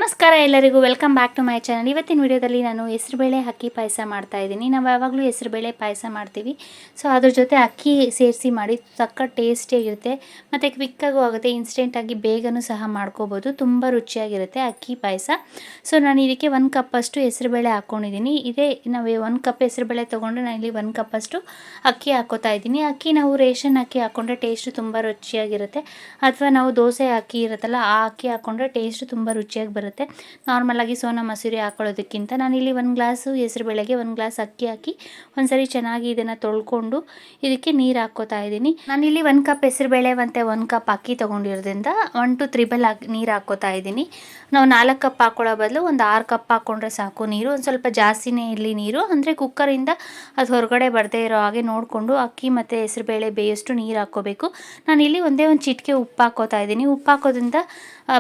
ನಮಸ್ಕಾರ ಎಲ್ಲರಿಗೂ, welcome back to my channel. ಇವತ್ತಿನ ವಿಡಿಯೋದಲ್ಲಿ ನಾನು ಹೆಸರುಬೇಳೆ ಅಕ್ಕಿ ಪಾಯಸ ಮಾಡ್ತಾ ಇದ್ದೀನಿ. ನಾವು ಯಾವಾಗಲೂ ಹೆಸರುಬೇಳೆ ಪಾಯಸ ಮಾಡ್ತೀವಿ. ಸೊ ಅದ್ರ ಜೊತೆ ಅಕ್ಕಿ ಸೇರಿಸಿ ಮಾಡಿ ಸಕ್ಕ ಟೇಸ್ಟಿಯಾಗಿರುತ್ತೆ ಮತ್ತು ಕ್ವಿಕ್ಕಾಗೂ ಆಗುತ್ತೆ. ಇನ್ಸ್ಟೆಂಟಾಗಿ ಬೇಗನೂ ಸಹ ಮಾಡ್ಕೋಬೋದು. ತುಂಬ ರುಚಿಯಾಗಿರುತ್ತೆ ಅಕ್ಕಿ ಪಾಯಸ. ಸೊ ನಾನು ಇದಕ್ಕೆ 1 ಕಪ್ಪಷ್ಟು ಹೆಸರುಬೇಳೆ ಹಾಕ್ಕೊಂಡಿದ್ದೀನಿ. ಇದೇ ನಾವು 1 ಕಪ್ ಹೆಸರುಬೇಳೆ ತೊಗೊಂಡ್ರೆ ನಾನು ಇಲ್ಲಿ 1 ಕಪ್ಪಷ್ಟು ಅಕ್ಕಿ ಹಾಕ್ಕೋತಾ ಇದ್ದೀನಿ. ಅಕ್ಕಿ ನಾವು ರೇಷನ್ ಅಕ್ಕಿ ಹಾಕ್ಕೊಂಡ್ರೆ ಟೇಸ್ಟು ತುಂಬ ರುಚಿಯಾಗಿರುತ್ತೆ. ಅಥವಾ ನಾವು ದೋಸೆ ಅಕ್ಕಿ ಇರುತ್ತಲ್ಲ, ಆ ಅಕ್ಕಿ ಹಾಕ್ಕೊಂಡ್ರೆ ಟೇಸ್ಟು ತುಂಬ ರುಚಿಯಾಗಿ ಬರುತ್ತೆ. ನಾರ್ಮಲಾಗಿ ಸೋನಾ ಮಸೂರಿ ಹಾಕೊಳ್ಳೋದಕ್ಕಿಂತ ನಾನಿಲ್ಲಿ 1 ಗ್ಲಾಸು ಹೆಸರುಬೇಳೆಗೆ 1 ಗ್ಲಾಸ್ ಅಕ್ಕಿ ಹಾಕಿ ಒಂದ್ಸರಿ ಚೆನ್ನಾಗಿ ಇದನ್ನು ತೊಳ್ಕೊಂಡು ಇದಕ್ಕೆ ನೀರು ಹಾಕ್ಕೋತಾ ಇದ್ದೀನಿ. ನಾನಿಲ್ಲಿ 1 ಕಪ್ ಹೆಸರುಬೇಳೆ ಮತ್ತು 1 ಕಪ್ ಅಕ್ಕಿ ತೊಗೊಂಡಿರೋದ್ರಿಂದ 1 to 3 ನೀರು ಹಾಕ್ಕೋತಾ ಇದ್ದೀನಿ. ನಾವು 4 ಕಪ್ ಹಾಕ್ಕೊಳ್ಳೋ ಬದಲು ಒಂದು 6 ಕಪ್ ಹಾಕ್ಕೊಂಡ್ರೆ ಸಾಕು ನೀರು. ಒಂದು ಸ್ವಲ್ಪ ಜಾಸ್ತಿನೇ ಇರಲಿ ನೀರು, ಅಂದರೆ ಕುಕ್ಕರಿಂದ ಅದು ಹೊರಗಡೆ ಬರದೇ ಇರೋ ಹಾಗೆ ನೋಡಿಕೊಂಡು ಅಕ್ಕಿ ಮತ್ತು ಹೆಸರುಬೇಳೆ ಬೇಯಷ್ಟು ನೀರು ಹಾಕ್ಕೋಬೇಕು. ನಾನಿಲ್ಲಿ ಒಂದೇ ಒಂದು ಚಿಟಿಕೆ ಉಪ್ಪು ಹಾಕ್ಕೋತಾ ಇದ್ದೀನಿ. ಉಪ್ಪು ಹಾಕೋದ್ರಿಂದ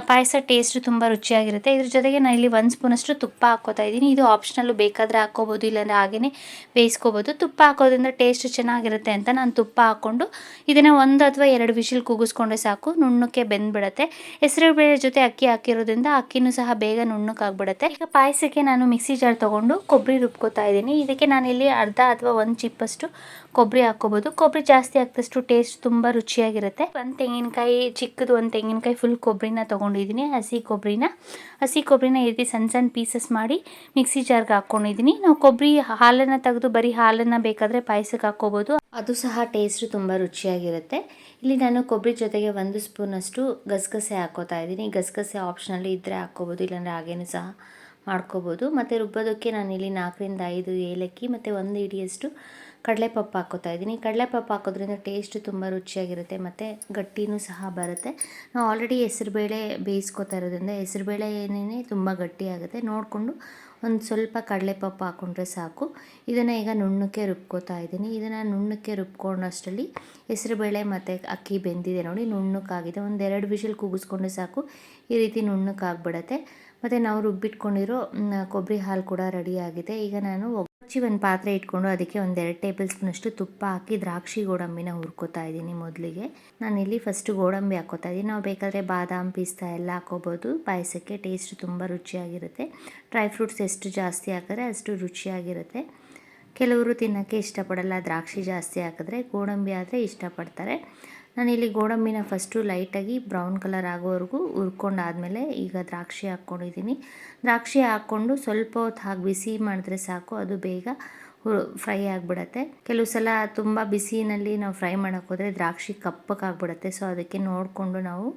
ಪಾಯಸ ಟೇಸ್ಟು ತುಂಬ ರುಚಿಯಾಗಿರುತ್ತೆ. ಇದ್ರ ಜೊತೆಗೆ ನಾನು ಇಲ್ಲಿ 1 ಸ್ಪೂನಷ್ಟು ತುಪ್ಪ ಹಾಕ್ಕೋತಾ ಇದ್ದೀನಿ. ಇದು ಆಪ್ಷನಲ್ಲು, ಬೇಕಾದರೆ ಹಾಕ್ಕೋಬೋದು, ಇಲ್ಲಾಂದರೆ ಹಾಗೇ ಬೇಯಿಸ್ಕೋಬೋದು. ತುಪ್ಪ ಹಾಕೋದ್ರಿಂದ ಟೇಸ್ಟ್ ಚೆನ್ನಾಗಿರುತ್ತೆ ಅಂತ ನಾನು ತುಪ್ಪ ಹಾಕ್ಕೊಂಡು ಇದನ್ನು 1 ಅಥವಾ 2 ವಿಷಿಲ್ ಕೂಗಿಸ್ಕೊಂಡ್ರೆ ಸಾಕು, ನುಣ್ಣಕ್ಕೆ ಬೆಂದ್ಬಿಡುತ್ತೆ. ಹೆಸರುಬೇಳೆ ಜೊತೆ ಅಕ್ಕಿ ಹಾಕಿರೋದ್ರಿಂದ ಅಕ್ಕಿನೂ ಸಹ ಬೇಗ ನುಣ್ಣಕ್ಕಾಗ್ಬಿಡುತ್ತೆ. ಈಗ ಪಾಯಸಕ್ಕೆ ನಾನು ಮಿಕ್ಸಿ ಜಾರ್ ತೊಗೊಂಡು ಕೊಬ್ಬರಿ ರುಬ್ಕೋತಾ ಇದ್ದೀನಿ. ಇದಕ್ಕೆ ನಾನಿಲ್ಲಿ ಅರ್ಧ ಅಥವಾ 1 ಚಿಪ್ಪಷ್ಟು ಕೊಬ್ಬರಿ ಹಾಕ್ಕೋಬೋದು. ಕೊಬ್ಬರಿ ಜಾಸ್ತಿ ಹಾಕಿದಷ್ಟು ಟೇಸ್ಟ್ ತುಂಬ ರುಚಿಯಾಗಿರುತ್ತೆ. 1 ತೆಂಗಿನಕಾಯಿ, ಚಿಕ್ಕದು 1 ತೆಂಗಿನಕಾಯಿ ಫುಲ್ ಕೊಬ್ಬರಿನ ತೊಗೊಂಡಿದ್ದೀನಿ. ಹಸಿ ಕೊಬ್ಬರಿನ ಈ ರೀತಿ ಸಣ್ಣ ಸಣ್ಣ ಪೀಸಸ್ ಮಾಡಿ ಮಿಕ್ಸಿ ಜಾರ್ಗೆ ಹಾಕ್ಕೊಂಡಿದ್ದೀನಿ. ನಾವು ಕೊಬ್ಬರಿ ಹಾಲನ್ನು ತೆಗೆದು ಬರೀ ಹಾಲನ್ನು ಬೇಕಾದರೆ ಪಾಯಸಕ್ಕೆ ಹಾಕ್ಕೋಬೋದು, ಅದು ಸಹ ಟೇಸ್ಟು ತುಂಬ ರುಚಿಯಾಗಿರುತ್ತೆ. ಇಲ್ಲಿ ನಾನು ಕೊಬ್ಬರಿ ಜೊತೆಗೆ 1 ಸ್ಪೂನಷ್ಟು ಗಸಗಸೆ ಹಾಕ್ಕೋತಾ ಇದ್ದೀನಿ. ಗಸಗಸೆ ಆಪ್ಷನಲ್ಲಿ ಇದ್ದರೆ ಹಾಕ್ಕೋಬೋದು, ಇಲ್ಲಾಂದರೆ ಹಾಗೇನೂ ಸಹ ಮಾಡ್ಕೋಬೋದು. ಮತ್ತು ರುಬ್ಬೋದಕ್ಕೆ ನಾನಿಲ್ಲಿ 4 ರಿಂದ 5 ಏಲಕ್ಕಿ ಮತ್ತು 1 ಹಿಡಿಯಷ್ಟು ಕಡಲೆಪಪ್ಪು ಹಾಕ್ಕೋತಾ ಇದ್ದೀನಿ. ಕಡಲೆಪಪ್ಪು ಹಾಕೋದ್ರಿಂದ ಟೇಸ್ಟು ತುಂಬ ರುಚಿಯಾಗಿರುತ್ತೆ ಮತ್ತು ಗಟ್ಟಿನೂ ಸಹ ಬರುತ್ತೆ. ನಾವು ಆಲ್ರೆಡಿ ಹೆಸರುಬೇಳೆ ಬೇಯಿಸ್ಕೊತಾ ಇರೋದ್ರಿಂದ ಹೆಸರುಬೇಳೆನೇ ತುಂಬ ಗಟ್ಟಿಯಾಗುತ್ತೆ. ನೋಡಿಕೊಂಡು ಒಂದು ಸ್ವಲ್ಪ ಕಡಲೆಪಪ್ಪು ಹಾಕ್ಕೊಂಡ್ರೆ ಸಾಕು. ಇದನ್ನು ಈಗ ನುಣ್ಣಕ್ಕೆ ರುಬ್ಕೋತಾ ಇದ್ದೀನಿ. ಇದನ್ನು ನುಣ್ಣಕ್ಕೆ ರುಬ್ಕೊಂಡಷ್ಟರಲ್ಲಿ ಹೆಸರುಬೇಳೆ ಮತ್ತು ಅಕ್ಕಿ ಬೆಂದಿದೆ ನೋಡಿ, ನುಣ್ಣಕ್ಕಾಗಿದೆ. 1-2 ವಿಷಿಲ್ ಕೂಗಿಸ್ಕೊಂಡ್ರೆ ಸಾಕು, ಈ ರೀತಿ ನುಣ್ಣಕ್ಕಾಗ್ಬಿಡತ್ತೆ. ಮತ್ತು ನಾವು ರುಬ್ಬಿಟ್ಕೊಂಡಿರೋ ಕೊಬ್ಬರಿ ಹಾಲು ಕೂಡ ರೆಡಿಯಾಗಿದೆ. ಈಗ ನಾನು ಒಂದು ಪಾತ್ರೆ ಇಟ್ಕೊಂಡು ಅದಕ್ಕೆ 1-2 ಟೇಬಲ್ ಸ್ಪೂನಷ್ಟು ತುಪ್ಪ ಹಾಕಿ ದ್ರಾಕ್ಷಿ ಗೋಡಂಬಿನ ಹುರ್ಕೋತಾ ಇದ್ದೀನಿ. ಮೊದಲಿಗೆ ನಾನಿಲ್ಲಿ ಫಸ್ಟು ಗೋಡಂಬಿ ಹಾಕ್ಕೋತಾ ಇದ್ದೀನಿ. ನಾವು ಬೇಕಾದರೆ ಬಾದಾಮ್, ಪಿಸ್ತಾ ಎಲ್ಲ ಹಾಕ್ಕೋಬೋದು. ಪಾಯಸಕ್ಕೆ ಟೇಸ್ಟ್ ತುಂಬ ರುಚಿಯಾಗಿರುತ್ತೆ. ಡ್ರೈ ಫ್ರೂಟ್ಸ್ ಎಷ್ಟು ಜಾಸ್ತಿ ಹಾಕಿದ್ರೆ ಅಷ್ಟು ರುಚಿಯಾಗಿರುತ್ತೆ. ಕೆಲವರು ತಿನ್ನೋಕ್ಕೆ ಇಷ್ಟಪಡಲ್ಲ ದ್ರಾಕ್ಷಿ ಜಾಸ್ತಿ ಹಾಕಿದ್ರೆ, ಗೋಡಂಬಿ ಆದರೆ ಇಷ್ಟಪಡ್ತಾರೆ. ನಾನಿಲ್ಲಿ ಗೋಡಂಬಿನ ಫಸ್ಟು ಲೈಟಾಗಿ ಬ್ರೌನ್ ಕಲರ್ ಆಗೋವರೆಗೂ ಹುರ್ಕೊಂಡಾದಮೇಲೆ ಈಗ ದ್ರಾಕ್ಷಿ ಹಾಕ್ಕೊಂಡಿದ್ದೀನಿ. ದ್ರಾಕ್ಷಿ ಹಾಕ್ಕೊಂಡು ಸ್ವಲ್ಪ ಹೊತ್ತು ಹಾಕಿ ಬಿಸಿ ಮಾಡಿದ್ರೆ ಸಾಕು, ಅದು ಬೇಗ ಫ್ರೈ ಆಗಿಬಿಡತ್ತೆ. ಕೆಲವು ಸಲ ತುಂಬ ಬಿಸಿನಲ್ಲಿ ನಾವು ಫ್ರೈ ಮಾಡೋಕ್ಕೆ ಹೋದರೆ ದ್ರಾಕ್ಷಿ ಕಪ್ಪಗಾಗ್ಬಿಡುತ್ತೆ. ಸೊ ಅದಕ್ಕೆ ನೋಡಿಕೊಂಡು ನಾವು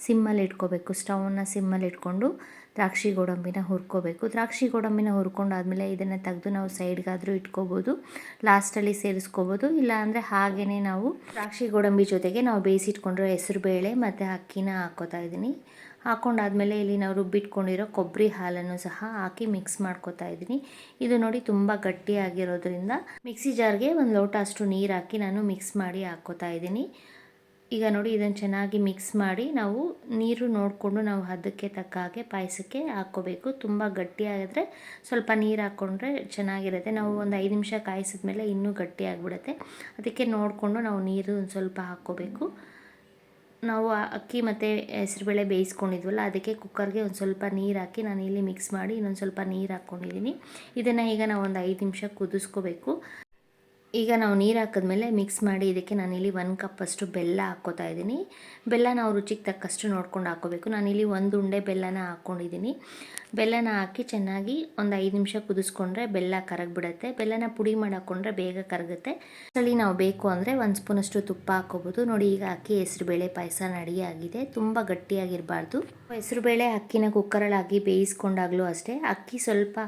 ಸಿಮ್ಮಲ್ಲಿ ಇಟ್ಕೋಬೇಕು. ಸ್ಟವ್ನ ಸಿಮ್ಮಲ್ಲಿ ಇಟ್ಕೊಂಡು ದ್ರಾಕ್ಷಿ ಗೋಡಂಬಿನ ಹುರ್ಕೋಬೇಕು. ದ್ರಾಕ್ಷಿ ಗೋಡಂಬಿನ ಹುರ್ಕೊಂಡಾದ್ಮೇಲೆ ಇದನ್ನು ತೆಗೆದು ನಾವು ಸೈಡ್ಗಾದರೂ ಇಟ್ಕೋಬೋದು, ಲಾಸ್ಟಲ್ಲಿ ಸೇರಿಸ್ಕೋಬೋದು. ಇಲ್ಲಾಂದರೆ ಹಾಗೇ ನಾವು ದ್ರಾಕ್ಷಿ ಗೋಡಂಬಿ ಜೊತೆಗೆ ನಾವು ಬೇಯಿಸಿಟ್ಕೊಂಡಿರೋ ಹೆಸರುಬೇಳೆ ಮತ್ತು ಅಕ್ಕಿನ ಹಾಕ್ಕೋತಾ ಇದ್ದೀನಿ. ಹಾಕ್ಕೊಂಡಾದ್ಮೇಲೆ ಇಲ್ಲಿ ನಾವು ರುಬ್ಬಿಟ್ಕೊಂಡಿರೋ ಕೊಬ್ಬರಿ ಹಾಲನ್ನು ಸಹ ಹಾಕಿ ಮಿಕ್ಸ್ ಮಾಡ್ಕೋತಾ ಇದ್ದೀನಿ. ಇದು ನೋಡಿ ತುಂಬ ಗಟ್ಟಿಯಾಗಿರೋದ್ರಿಂದ ಮಿಕ್ಸಿ ಜಾರ್ಗೆ 1 ಲೋಟ ಅಷ್ಟು ನೀರು ಹಾಕಿ ನಾನು ಮಿಕ್ಸ್ ಮಾಡಿ ಹಾಕ್ಕೋತಾ ಇದ್ದೀನಿ. ಈಗ ನೋಡಿ ಇದನ್ನು ಚೆನ್ನಾಗಿ ಮಿಕ್ಸ್ ಮಾಡಿ ನಾವು ನೀರು ನೋಡಿಕೊಂಡು ನಾವು ಹದಕ್ಕೆ ತಕ್ಕ ಹಾಗೆ ಪಾಯಸಕ್ಕೆ ಹಾಕ್ಕೋಬೇಕು. ತುಂಬ ಗಟ್ಟಿಯಾಗಿದ್ರೆ ಸ್ವಲ್ಪ ನೀರು ಹಾಕ್ಕೊಂಡ್ರೆ ಚೆನ್ನಾಗಿರುತ್ತೆ. ನಾವು ಒಂದು 5 ನಿಮಿಷ ಕಾಯಿಸಿದ್ಮೇಲೆ ಇನ್ನೂ ಗಟ್ಟಿಯಾಗಿಬಿಡುತ್ತೆ. ಅದಕ್ಕೆ ನೋಡಿಕೊಂಡು ನಾವು ನೀರು ಒಂದು ಸ್ವಲ್ಪ ಹಾಕ್ಕೋಬೇಕು. ನಾವು ಅಕ್ಕಿ ಮತ್ತು ಹೆಸರುಬೇಳೆ ಬೇಯಿಸ್ಕೊಂಡಿದ್ವಲ್ಲ, ಅದಕ್ಕೆ ಕುಕ್ಕರ್ಗೆ ಒಂದು ಸ್ವಲ್ಪ ನೀರು ಹಾಕಿ ನಾನು ಇಲ್ಲಿ ಮಿಕ್ಸ್ ಮಾಡಿ ಇನ್ನೊಂದು ಸ್ವಲ್ಪ ನೀರು ಹಾಕ್ಕೊಂಡಿದ್ದೀನಿ. ಇದನ್ನು ಈಗ ನಾವು ಒಂದು 5 ನಿಮಿಷ ಕುದಿಸ್ಕೋಬೇಕು. ಈಗ ನಾವು ನೀರು ಹಾಕಿದ್ಮೇಲೆ ಮಿಕ್ಸ್ ಮಾಡಿ ಇದಕ್ಕೆ ನಾನಿಲ್ಲಿ 1 ಕಪ್ಪಷ್ಟು ಬೆಲ್ಲ ಹಾಕ್ಕೋತಾ ಇದ್ದೀನಿ. ಬೆಲ್ಲ ನಾವು ರುಚಿಗೆ ತಕ್ಕಷ್ಟು ನೋಡ್ಕೊಂಡು ಹಾಕ್ಕೋಬೇಕು. ನಾನಿಲ್ಲಿ 1 ಉಂಡೆ ಬೆಲ್ಲನ ಹಾಕ್ಕೊಂಡಿದ್ದೀನಿ. ಬೆಲ್ಲನ ಹಾಕಿ ಚೆನ್ನಾಗಿ ಒಂದು 5 ನಿಮಿಷ ಕುದಿಸ್ಕೊಂಡ್ರೆ ಬೆಲ್ಲ ಕರಗಿಬಿಡುತ್ತೆ. ಬೆಲ್ಲನ ಪುಡಿ ಮಾಡಿ ಹಾಕ್ಕೊಂಡ್ರೆ ಬೇಗ ಕರಗುತ್ತೆ. ಅಲ್ಲಿ ನಾವು ಬೇಕು ಅಂದರೆ 1 ಸ್ಪೂನಷ್ಟು ತುಪ್ಪ ಹಾಕ್ಕೋಬೋದು. ನೋಡಿ ಈಗ ಅಕ್ಕಿ ಹೆಸರುಬೇಳೆ ಪಾಯಸ ರೆಡಿಯಾಗಿದೆ. ತುಂಬ ಗಟ್ಟಿಯಾಗಿರಬಾರ್ದು. ಹೆಸರುಬೇಳೆ ಅಕ್ಕಿನ ಕುಕ್ಕರಲ್ಲಿ ಹಾಕಿ ಬೇಯಿಸ್ಕೊಂಡಾಗಲೂ ಅಷ್ಟೇ, ಅಕ್ಕಿ ಸ್ವಲ್ಪ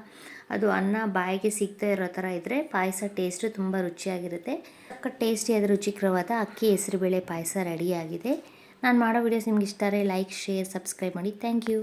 ಅದು ಅನ್ನ ಬಾಯಿಗೆ ಸಿಗ್ತಾ ಇರೋ ಥರ ಇದ್ದರೆ ಪಾಯಸ ಟೇಸ್ಟು ತುಂಬ ರುಚಿಯಾಗಿರುತ್ತೆ. ಟೇಸ್ಟಿಯಾದ ರುಚಿಕರವಾದ ಅಕ್ಕಿ ಹೆಸರುಬೇಳೆ ಪಾಯಸ ರೆಡಿಯಾಗಿದೆ. ನಾನು ಮಾಡೋ ವಿಡಿಯೋಸ್ ನಿಮ್ಗೆ ಇಷ್ಟ ಆದರೆ ಲೈಕ್, ಶೇರ್, ಸಬ್ಸ್ಕ್ರೈಬ್ ಮಾಡಿ. Thank you.